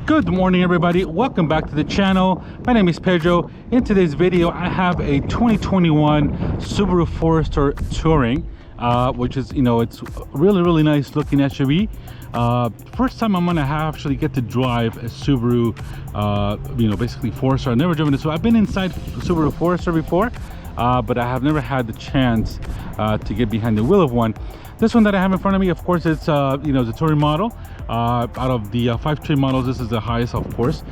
Good morning, everybody. Welcome back to the channel. My name is Pedro. In today's video, I have a 2021 Subaru Forester Touring, which is, it's really nice looking SUV. First time I'm gonna actually get to drive a Subaru, basically Forester. I've never driven it, so I've been inside Subaru Forester before, but I have never had the chance to get behind the wheel of one. This one that I have in front of me, of course, it's the touring model. Out of the 5 trim models, this is the highest, of course.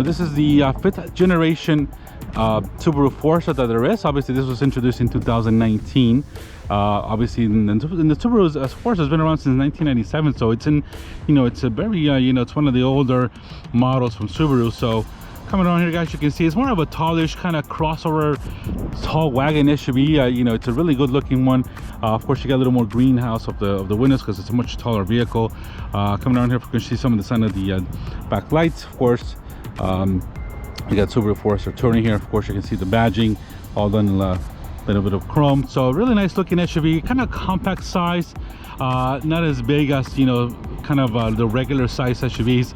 This is the 5th generation Subaru Forester that there is. Obviously, this was introduced in 2019. Obviously, in the Subaru Forester has been around since 1997, so it's in, it's a very, it's one of the older models from Subaru. So coming around here, guys, you can see it's more of a tallish kind of crossover tall wagon SUV. It's a really good looking one. Of course, you got a little more greenhouse of the windows because it's a much taller vehicle. Coming around here, you can see some of the sign of the back lights. Of course, you got Subaru Forester Touring here. Of course, you can see the badging all done in a little bit of chrome. So really nice looking SUV, kind of compact size, not as big as kind of the regular size SUVs.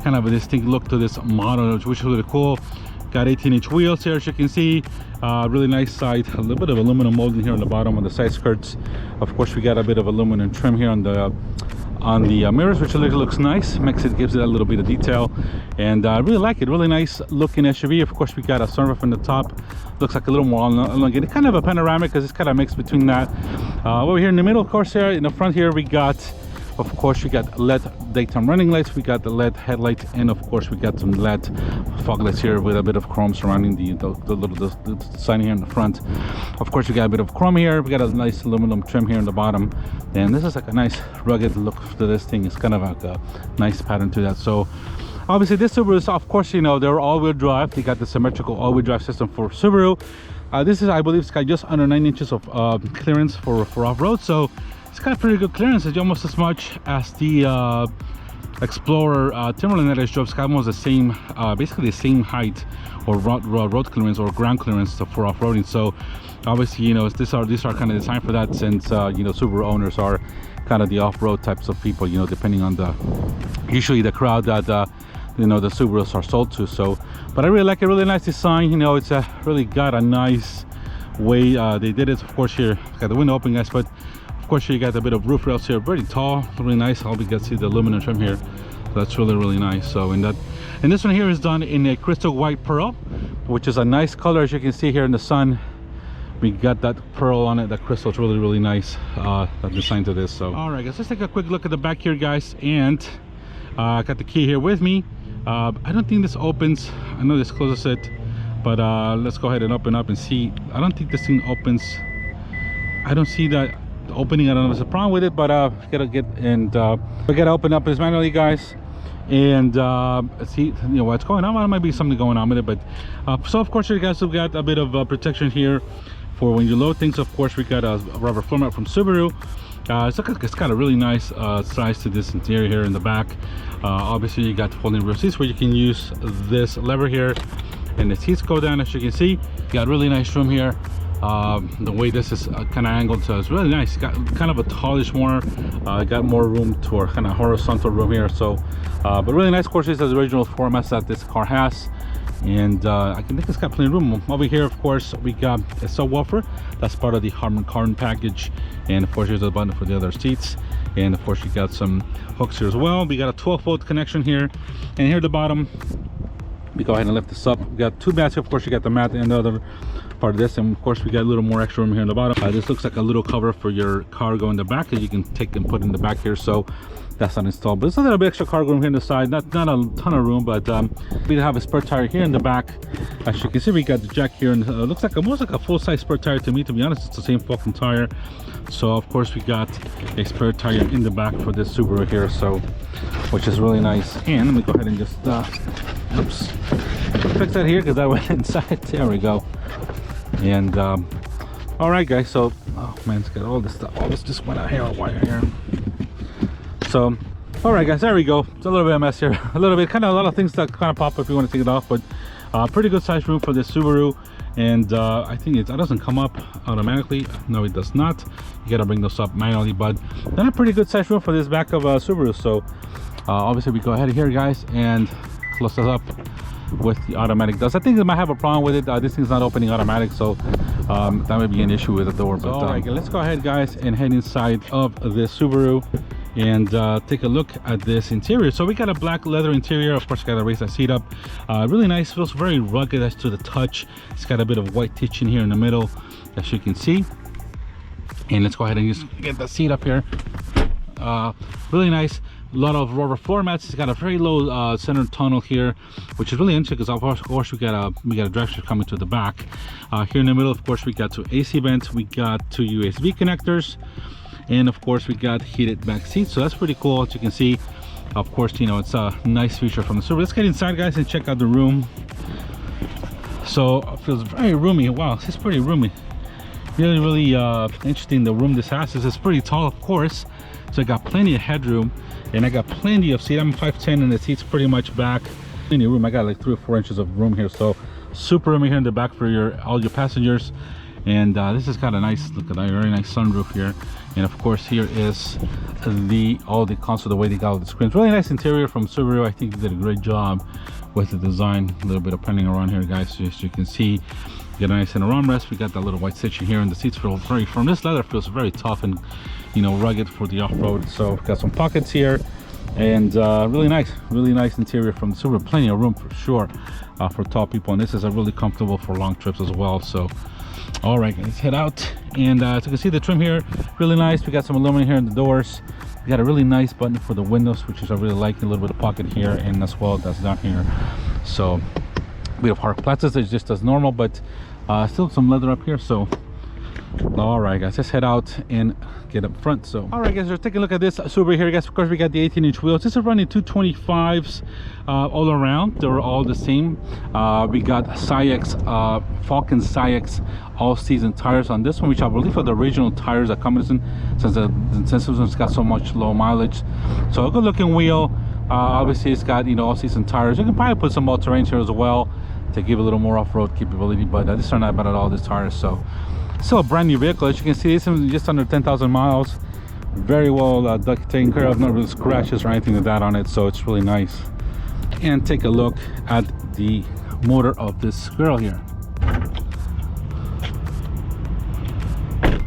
Kind of a distinct look to this model, which is really cool. Got 18-inch wheels here, as you can see. Really nice side, a little bit of aluminum molding here on the bottom on the side skirts. Of course, we got a bit of aluminum trim here on the mirrors, which looks nice. Gives it a little bit of detail, and I really like it. Really nice looking SUV. Of course, we got a sunroof on the top. Looks like a little more elongated, kind of a panoramic, because it's kind of mixed between that. Over here in the middle, of course, here in the front here, we got, of course, we got LED daytime running lights, we got the LED headlights, and of course we got some LED fog lights here with a bit of chrome surrounding the sign here in the front. Of course, we got a bit of chrome here. We got a nice aluminum trim here in the bottom, and this is like a nice rugged look to this thing. It's kind of like a nice pattern to that. So obviously this Subaru is, of course, they're all-wheel drive. They got the symmetrical all-wheel drive system for Subaru. This is, I believe, it's got just under 9 inches of clearance for off-road, so it's got pretty good clearance. It's almost as much as the Explorer Timberland that I drove. It's got almost the same, basically the same height or road clearance or ground clearance for off-roading. So obviously, these are kind of designed for that, since Subaru owners are kind of the off-road types of people. Depending on usually the crowd that the Subarus are sold to. So, but I really like it. Really nice design. It's really got a nice way they did it. Of course, here got the window open, guys, but of course, you got a bit of roof rails here, very tall, really nice. All we can see the aluminum trim here, so that's really nice. So and this one here is done in a crystal white pearl, which is a nice color. As you can see here in the sun, we got that pearl on it. That crystal is really nice. That design to this. So all right, guys, let's take a quick look at the back here, guys. And I got the key here with me. I don't think this opens. I know this closes it, but let's go ahead and open up and see. I don't think this thing opens. I don't see that opening. I don't know if there's a problem with it, but we gotta open up this manually, guys, and see what's going on. There might be something going on with it, but so of course you guys have got a bit of protection here for when you load things. Of course, we got a rubber floor mat from Subaru. It's got a really nice size to this interior here in the back. Obviously, you got folding rear seats where you can use this lever here, and the seats go down. As you can see, you got really nice room here. The way this is kind of angled, so it's really nice. Got kind of a tallish more, got more room to our kind of horizontal room here. So but really nice. Of course, this is the original formats that this car has, and I think it's got plenty of room. Over here, of course, we got a subwoofer. That's part of the Harman Kardon package, and of course here's a button for the other seats, and of course you got some hooks here as well. We got a 12-volt connection here, and here at the bottom, we go ahead and lift this up. We got 2 mats here. Of course, you got the mat and the other part of this, and of course we got a little more extra room here in the bottom. This looks like a little cover for your cargo in the back that you can take and put in the back here, so that's not installed, but there's a little bit extra cargo room here on the side. Not a ton of room, but we have a spare tire here in the back. As you can see, we got the jack here, and looks like almost like a full-size spare tire to me. To be honest, it's the same fucking tire. So of course we got a spare tire in the back for this Subaru here, so which is really nice. And let me go ahead and just oops, fix that here because I went inside. There we go. And all right, guys, so oh man, it's got all this stuff. All this just went out here on wire here. So all right, guys, there we go. It's a little bit of a mess here. A lot of things that kind of pop up if you want to take it off, but pretty good size room for this Subaru. And I think it doesn't come up automatically. No, it does not. You got to bring those up manually, but then a pretty good size room for this back of Subaru. So Obviously we go ahead here, guys, and close this up with the automatic doors. I think they might have a problem with it. This thing's not opening automatic, so that might be an issue with the door. But all right, let's go ahead, guys, and head inside of this Subaru and take a look at this interior. So we got a black leather interior. Of course, got to raise that seat up. Really nice, feels very rugged as to the touch. It's got a bit of white stitching here in the middle, as you can see. And let's go ahead and just get the seat up here. Really nice. A lot of rubber floor mats. It's got a very low center tunnel here, which is really interesting because of course we got a drive shaft coming to the back. Here in the middle, of course, we got two AC vents, we got two USB connectors, and of course we got heated back seats. So that's pretty cool. As you can see, of course, you know, it's a nice feature from the Subaru. Let's get inside, guys, and check out the room. So it feels very roomy. Wow, it's pretty roomy. Really interesting. The room this has is pretty tall, of course, so I got plenty of headroom. And I got plenty of seat. I'm 5'10", and the seat's pretty much back. Plenty of room. I got like 3 or 4 inches of room here, so super roomy here in the back for all your passengers. And this has got a nice, look at that, very nice sunroof here. And of course, here is all the console, the way they got all the screens. Really nice interior from Subaru. I think they did a great job with the design. A little bit of painting around here, guys, so as you can see. Get a nice center armrest. We got that little white stitching here, and the seats feel very firm. This leather feels very tough and, you know, rugged for the off-road. So we've got some pockets here, and really nice interior from the Subaru. Plenty of room for sure for tall people, and this is a really comfortable for long trips as well. So all right, let's head out. And as you can see, the trim here really nice. We got some aluminum here in the doors. We got a really nice button for the windows, which is I really like. A little bit of pocket here, and as well that's down here. So a bit of hard plastic is just as normal, but still some leather up here. So all right, guys, let's head out and get up front. So all right, guys, let's take a look at this Subaru here, guys. Of course, we got the 18-inch wheels. This is running 225s all around. They're all the same. We got Falcon Syx all-season tires on this one, which I believe are the original tires that come in, since this one's got so much low mileage. So a good looking wheel. Obviously it's got, you know, all-season tires. You can probably put some all-terrain here as well to give a little more off-road capability, but these are not bad at all, these tires. So still a brand new vehicle. As you can see, this is just under 10,000 miles. Very well taken care of, not really scratches or anything like that on it, so it's really nice. And take a look at the motor of this girl here.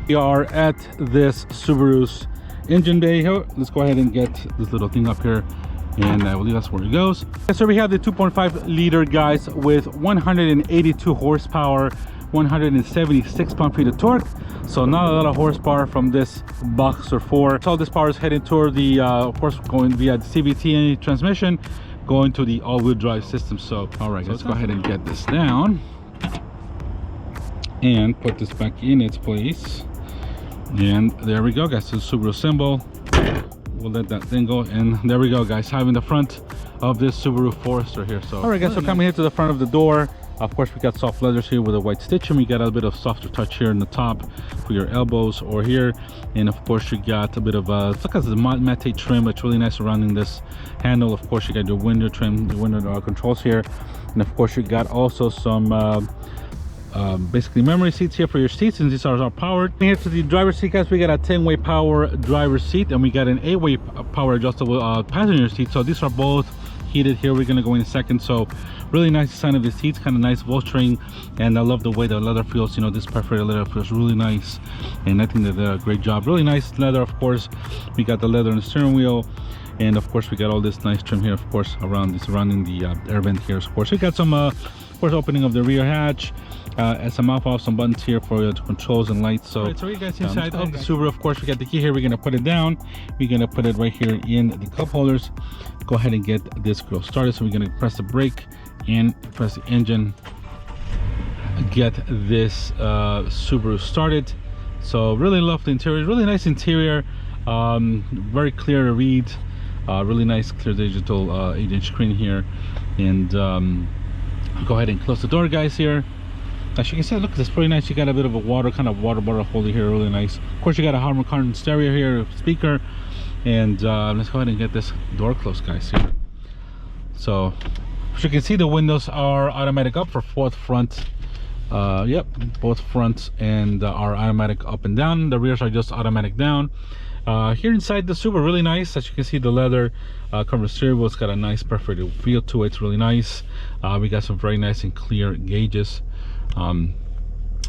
We are at this Subaru's engine bay here. Let's go ahead and get this little thing up here, and I believe that's where it goes. So we have the 2.5 liter, guys, with 182 horsepower, 176 pound-feet of torque. So not a lot of horsepower from this Boxer 4. So all this power is heading toward the of course, going via the CVT transmission, going to the all-wheel drive system. So all right, let's go ahead and get this down and put this back in its place. And there we go, guys. The Subaru symbol. We'll let that thing go, and there we go, guys, having the front of this Subaru Forester here. So all right, guys, so coming here to the front of the door, of course we got soft leathers here with a white stitch, and we got a bit of softer touch here in the top for your elbows or here. And of course you got a bit of look at the matte trim. It's really nice surrounding this handle. Of course you got your window trim, the window controls here, and of course you got also some basically memory seats here for your seats, and these are all powered. Here to the driver's seat, guys, we got a 10-way power driver's seat, and we got an 8-way power adjustable passenger seat. So these are both heated here. We're gonna go in a second. So really nice design of the seats, kind of nice bolstering, and I love the way the leather feels. You know, this perforated leather feels really nice, and I think they did a great job. Really nice leather. Of course we got the leather on the steering wheel, and of course we got all this nice trim here, of course, surrounding the air vent here. Of course we got some of course opening of the rear hatch, and some off some buttons here for the controls and lights. So, so you guys inside of the Subaru, of course we got the key here. We're gonna put it down, we're gonna put it right here in the cup holders. Go ahead and get this girl started. So we're gonna press the brake and press the engine, get this Subaru started. So really love the interior, really nice interior, very clear to read, really nice clear digital 8-inch screen here. And go ahead and close the door, guys, here. As you can see, look, it's pretty nice. You got a bit of a water bottle holder here, really nice. Of course you got a Harman Kardon stereo here, speaker. And let's go ahead and get this door closed, guys, here. So as you can see, the windows are automatic up for both front. Yep, both fronts and are automatic up and down. The rears are just automatic down. Here inside the Subaru, really nice. As you can see, the leather cover steering wheel. It's got a nice perfect feel to it. It's really nice. We got some very nice and clear gauges.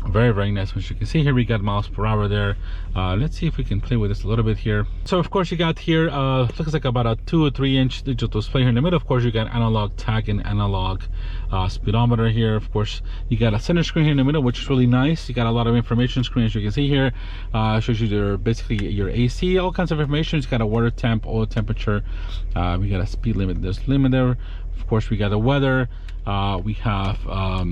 Very nice. As you can see here, we got miles per hour there. Let's see if we can play with this a little bit here. So of course you got here looks like about a 2 or 3 inch digital display here in the middle. Of course you got analog tach and analog speedometer here. Of course you got a center screen here in the middle, which is really nice. You got a lot of information screen, as you can see here. Shows you basically your AC, all kinds of information. It's got a water temp, oil temperature. We got a speed limit, there's limit there. Of course we got the weather. We have a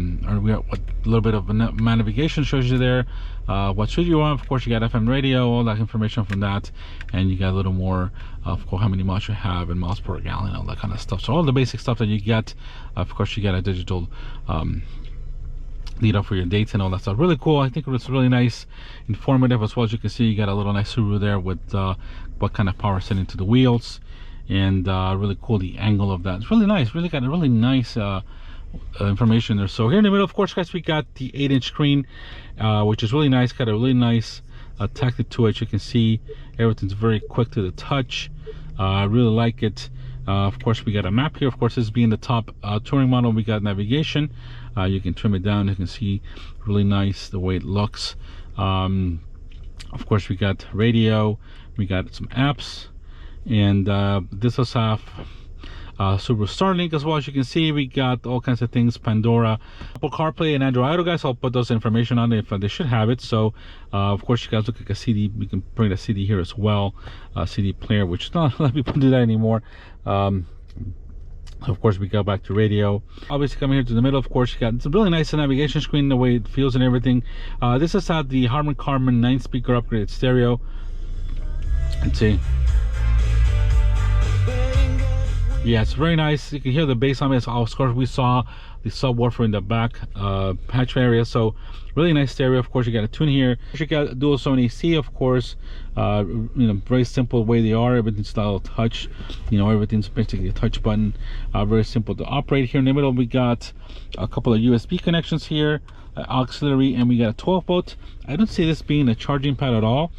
little bit of navigation, shows you there what should you want. Of course you got FM radio, all that information from that, and you got a little more of course how many miles you have and miles per gallon, all that kind of stuff. So all the basic stuff that you get. Of course you got a digital lead up for your dates and all that stuff. Really cool. I think it's really nice, informative as well. As you can see, you got a little nice Subaru there with what kind of power sent into the wheels, and really cool the angle of that. It's really nice. Really got a really nice information there. So here in the middle, of course guys, we got the 8-inch screen, which is really nice. Got a really nice tactile to it. You can see everything's very quick to the touch. I really like it. Of course we got a map here. Of course, this being the top touring model, we got navigation. You can trim it down. You can see really nice the way it looks. Of course we got radio, we got some apps, and this does have Subaru Starlink as well. As you can see, we got all kinds of things, Pandora, Apple CarPlay, and Android Auto, guys. I'll put those information on it if they should have it. So of course you guys look like a CD, we can bring the CD here as well, CD player, which not a lot of people do that anymore. Of course we go back to radio. Obviously coming here to the middle, of course you got, it's a really nice navigation screen, the way it feels and everything. This has had the Harman Kardon 9-speaker upgraded stereo. Let's see. Yeah, it's very nice. You can hear the bass on it. Of course we saw the subwoofer in the back hatch area, so really nice stereo. Of course you got a tune here. You got dual zone AC, of course. You know, very simple way they are. Everything's style touch, you know, everything's basically a touch button. Very simple to operate. Here in the middle we got a couple of USB connections here, auxiliary, and we got a 12-volt. I don't see this being a charging pad at all.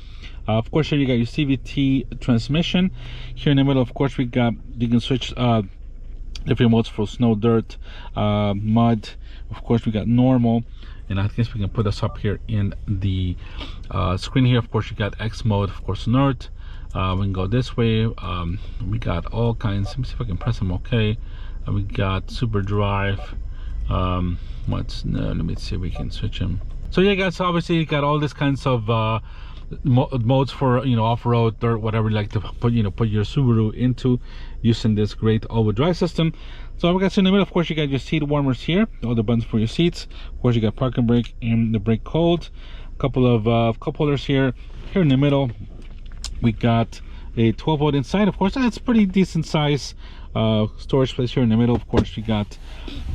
Of course here you got your CVT transmission. Here in the middle, of course, we got, you can switch different modes for snow, dirt, mud. Of course we got normal, and I guess we can put this up here in the screen here. Of course you got X mode, of course nerd. We can go this way. We got all kinds. Let me see if I can press them. Okay. We got super drive. Let me see if we can switch them. So yeah guys, obviously you got all these kinds of modes for, you know, off-road, dirt, whatever you like to put, you know, put your Subaru into using this great all-wheel drive system. So we got in the middle, of course you got your seat warmers here, all the buttons for your seats. Of course you got park and brake and the brake hold. A couple of cup holders here. Here in the middle we got a 12-volt inside. Of course that's pretty decent size storage place here in the middle. Of course you got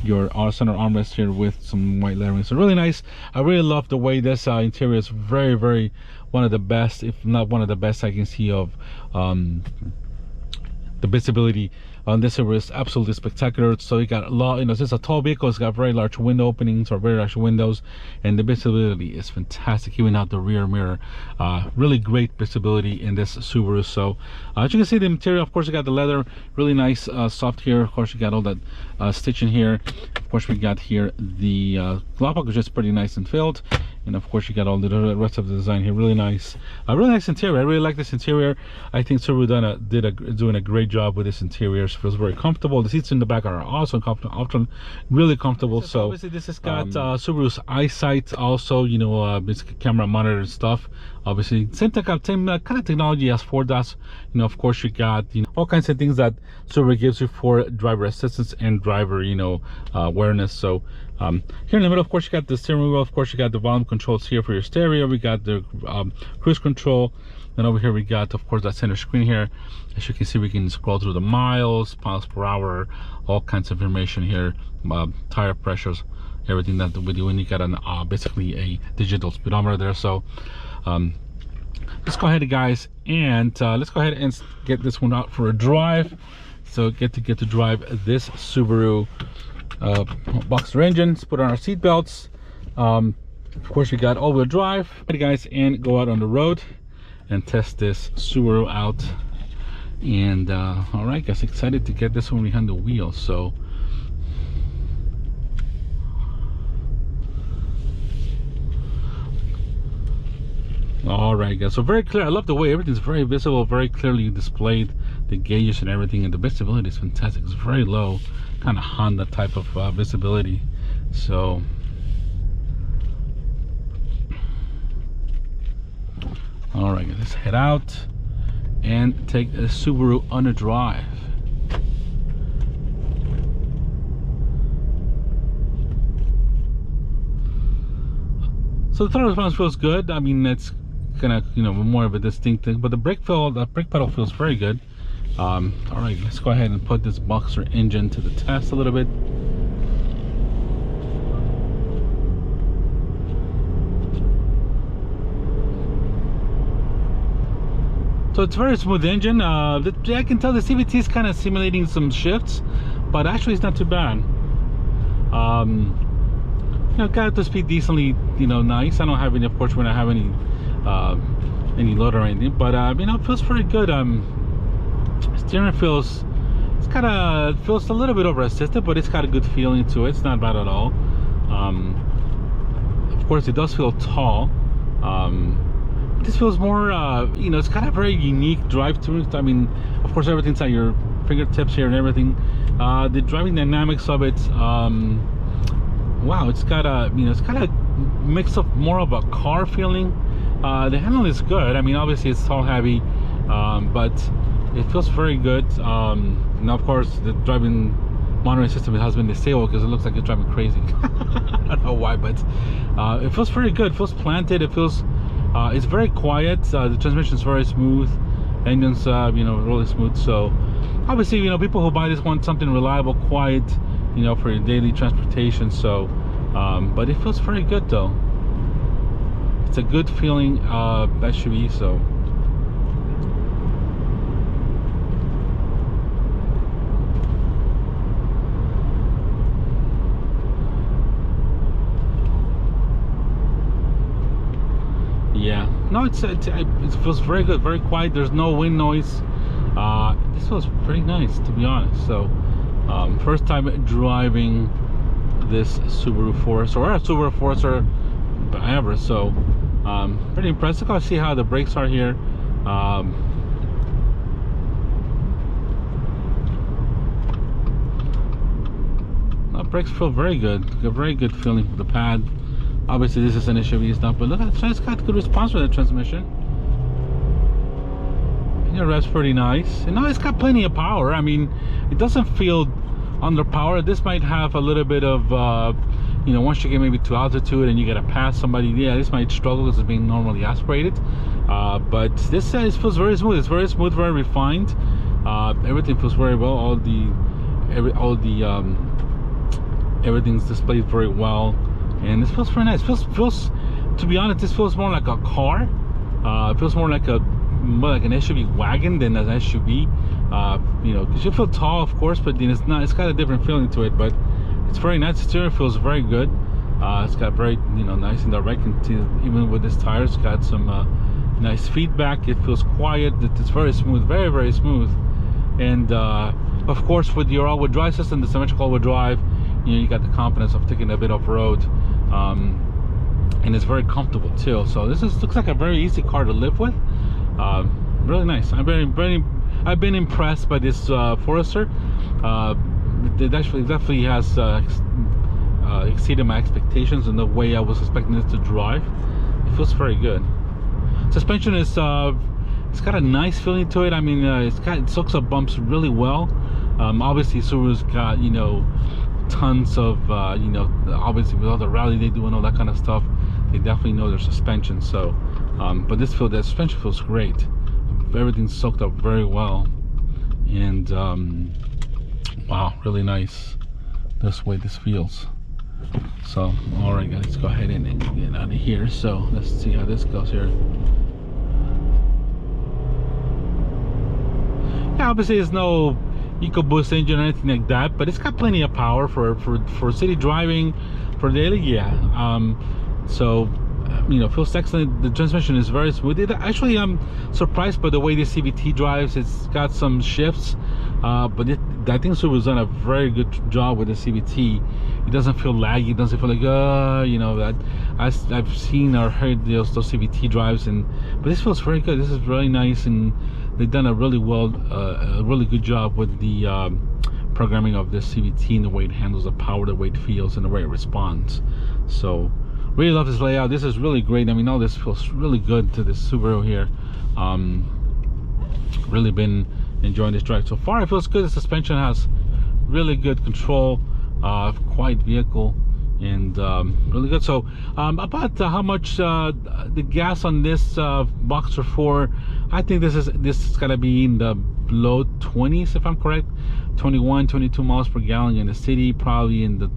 your center armrest here with some white lettering, so really nice. I really love the way this interior is. Very one of the best, if not one of the best I can see of the visibility on this is absolutely spectacular. So you got a lot, you know, since it's a tall vehicle, it's got very large window openings or very large windows, and the visibility is fantastic, even out the rear mirror. Really great visibility in this Subaru. So as you can see, the interior, of course you got the leather, really nice, soft here. Of course you got all that stitching here. Of course we got here the glove box, which is pretty nice and filled. And of course you got all the rest of the design here. Really nice, really nice interior. I really like this interior. I think Subaru doing a great job with this interior. It feels very comfortable. The seats in the back are also comfortable, really comfortable. So obviously this has got Subaru's eyesight, also, you know, basic camera monitor and stuff. Obviously same kind of technology as Ford does. You know, of course you got, you know, all kinds of things that Subaru gives you for driver assistance and driver, you know, awareness. So here in the middle, of course you got the steering wheel. Of course you got the volume controls here for your stereo. We got the cruise control. Then over here we got, of course, that center screen here. As you can see, we can scroll through the miles per hour, all kinds of information here, tire pressures, everything that we do. And you got an basically a digital speedometer there. So let's go ahead, guys, and let's go ahead and get this one out for a drive. So get to drive this Subaru Boxster engine. Let's put on our seat belts. Of course we got all-wheel drive, guys, and go out on the road and test this Subaru out And all right guys, excited to get this one behind the wheel. So all right guys, so very clear. I love the way everything's very visible, very clearly displayed, the gauges and everything, and the visibility is fantastic. It's very low, kind of Honda type of visibility. So all right, let's head out and take a Subaru on a drive. So the throttle response feels good. I mean, it's kind of, you know, more of a distinct thing, but the brake pedal feels very good. All right, let's go ahead and put this Boxer engine to the test a little bit. So it's a very smooth engine. I can tell the CVT is kind of simulating some shifts, but actually it's not too bad. You know, got to speed decently, you know, nice. I don't have any, of course, we don't have any load or anything, but you know, it feels pretty good. Steering feels, it's kind of feels a little bit over assisted, but it's got a good feeling to it. It's not bad at all. Of course, it does feel tall. This feels more, you know, it's got a very unique drive to it. I mean, of course, everything's at your fingertips here and everything. The driving dynamics of it, wow, it's got a, you know, it's got a mix of more of a car feeling. The handling is good. I mean, obviously it's tall, heavy, but it feels very good. Now, of course, the driving monitoring system has been disabled because it looks like it's driving crazy. I don't know why, but it feels very good. It feels planted. It feels, it's very quiet. The transmission is very smooth. Engine's, you know, really smooth. So, obviously, you know, people who buy this want something reliable, quiet, you know, for your daily transportation. So, but it feels very good though. It's a good feeling SUV. So. Yeah, no, it feels very good, very quiet. There's no wind noise. This feels pretty nice, to be honest. So first time driving this Subaru Forester, or a Subaru Forester ever, so pretty impressed. Let's go see how the brakes are here. The brakes feel very good. A very good feeling for the pad. Obviously this is an SUV stuff, but look at it, it's got good response with the transmission. It revs pretty nice. And now it's got plenty of power. I mean, it doesn't feel underpowered. This might have a little bit of, you know, once you get maybe to altitude and you gotta pass somebody, yeah, this might struggle because it's being normally aspirated. But this feels very smooth. It's very smooth, very refined. Everything feels very well. Everything's displayed very well. And this feels very nice. Feels, to be honest, this feels more like a car. It feels more like an SUV wagon than an SUV. You know, because you feel tall, of course, but then it's got a different feeling to it. But it's very nice. The steering feels very good. It's got very, you know, nice and direct. Even with this tire, it's got some nice feedback. It feels quiet. It's very smooth, very, very smooth. And of course, with your all-wheel drive system, the symmetrical all-wheel drive, you know, you got the confidence of taking a bit off-road, and it's very comfortable too. So this looks like a very easy car to live with. Really nice. I've been impressed by this Forester. It definitely has exceeded my expectations in the way I was expecting it to drive. It feels very good. Suspension is it's got a nice feeling to it. I mean, it soaks up bumps really well. Obviously Subaru's got, you know, tons of you know, obviously with all the rally they do and all that kind of stuff, they definitely know their suspension. So but the suspension feels great. Everything's soaked up very well, and wow, really nice this way this feels. So all right guys, let's go ahead and get out of here. So let's see how this goes here. Yeah, obviously there's no EcoBoost engine or anything like that, but it's got plenty of power for city driving, for daily. Yeah. So you know, feels excellent. The transmission is very smooth. Actually, I'm surprised by the way the CVT drives. It's got some shifts, but I think Subaru's done a very good job with the CVT. It doesn't feel laggy. It doesn't feel like you know, that I've seen or heard those CVT drives, but this feels very good. This is really nice, and they've done a really good job with the programming of this CVT and the way it handles the power, the way it feels, and the way it responds. So really love this layout. This is really great. I mean, all this feels really good to this Subaru here. Really been enjoying this drive so far. It feels good. The suspension has really good control, quiet vehicle, and really good. So about how much the gas on this Boxer 4, I think this is gonna be in the low 20s if I'm correct. 21, 22 miles per gallon in the city, probably in the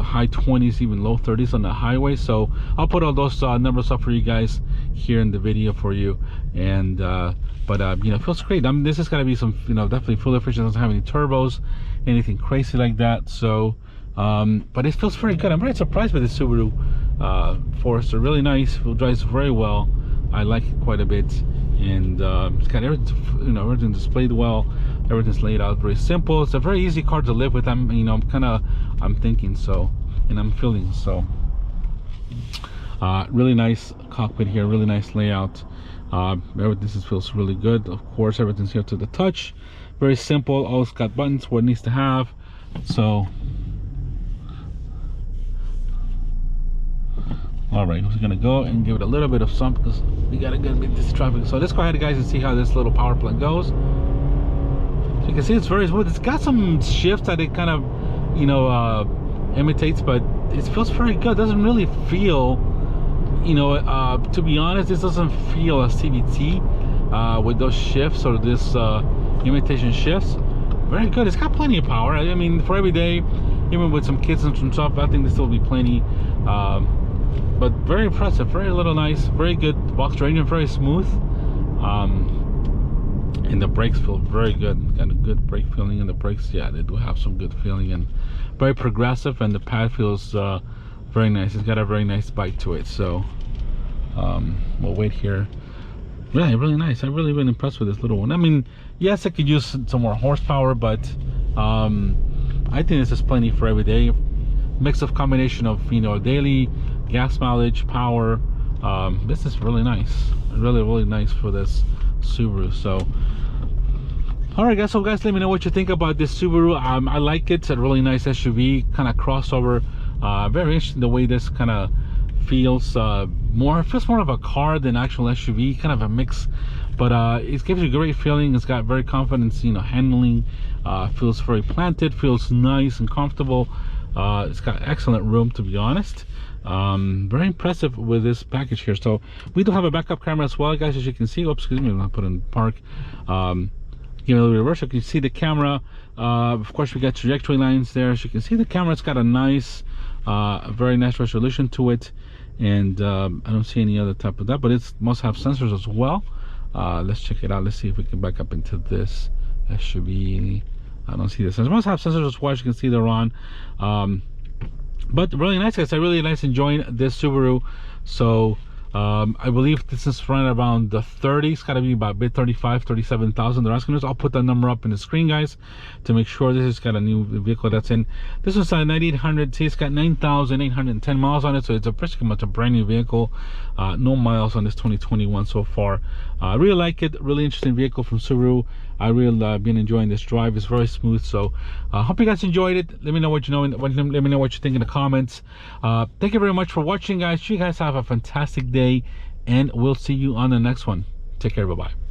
high 20s, even low 30s on the highway. So I'll put all those numbers up for you guys here in the video for you. And but you know, it feels great. I mean, this is gonna be some, you know, definitely fuel efficient. Doesn't have any turbos, anything crazy like that. So but it feels very good. I'm very surprised by the Subaru Forester. Really nice. It drives very well. I like it quite a bit, and it's got everything, you know, everything displayed well. Everything's laid out very simple. It's a very easy car to live with. I'm thinking so, and I'm feeling so. Really nice cockpit here. Really nice layout. Everything feels really good. Of course, everything's here to the touch. Very simple. Always got buttons where it needs to have. So. All right, we're gonna go and give it a little bit of some because we gotta get a bit this traffic. So let's go ahead, guys, and see how this little power plant goes. So you can see it's very smooth. It's got some shifts that it kind of, you know, imitates, but it feels very good. It doesn't really feel, you know, to be honest, this doesn't feel a CVT with those shifts or this imitation shifts. Very good. It's got plenty of power. I mean, for every day, even with some kids and some stuff, I think this will be plenty. But very impressive, very little nice, very good Boxer engine, very smooth, and the brakes feel very good. Got a good brake feeling, and the brakes, yeah, they do have some good feeling, and very progressive, and the pad feels very nice. It's got a very nice bite to it. So we'll wait here. Yeah, really nice. I've really been impressed with this little one. I mean, yes, I could use some more horsepower, but I think this is plenty for every day. Mix of combination of, you know, daily gas mileage, power. This is really nice. Really nice for this Subaru. So all right, guys, so guys, let me know what you think about this Subaru. I like it. It's a really nice SUV, kind of crossover. Very interesting the way this kind of feels. Feels more of a car than actual SUV, kind of a mix, but it gives you a great feeling. It's got very confidence, you know, handling. Feels very planted, feels nice and comfortable. It's got excellent room, to be honest. Very impressive with this package here. So we do have a backup camera as well, guys, as you can see. Oops, excuse me, I'm gonna put in park. Give it a little reverse. You can see the camera. Of course, we got trajectory lines there. As you can see, the camera's got a nice, very nice resolution to it, and I don't see any other type of that, but it must have sensors as well. Let's check it out. Let's see if we can back up into this SUV. I don't see the sensors. It must have sensors as well. As you can see, they're on. But really nice, guys. I really nice enjoying this Subaru. So I believe this is running around the 30s. It's got to be about bid 35, 37,000. They're asking us. I'll put that number up in the screen, guys, to make sure this has got a new vehicle that's in. This was a 9800. See, it's got 9,810 miles on it, so it's a pretty much a brand new vehicle. No miles on this 2021 so far. I really like it. Really interesting vehicle from Subaru. I really been enjoying this drive. It's very smooth. So hope you guys enjoyed it. Let me know what you know. Let me know what you think in the comments. Thank you very much for watching, guys. You guys have a fantastic day, and we'll see you on the next one. Take care. Bye bye.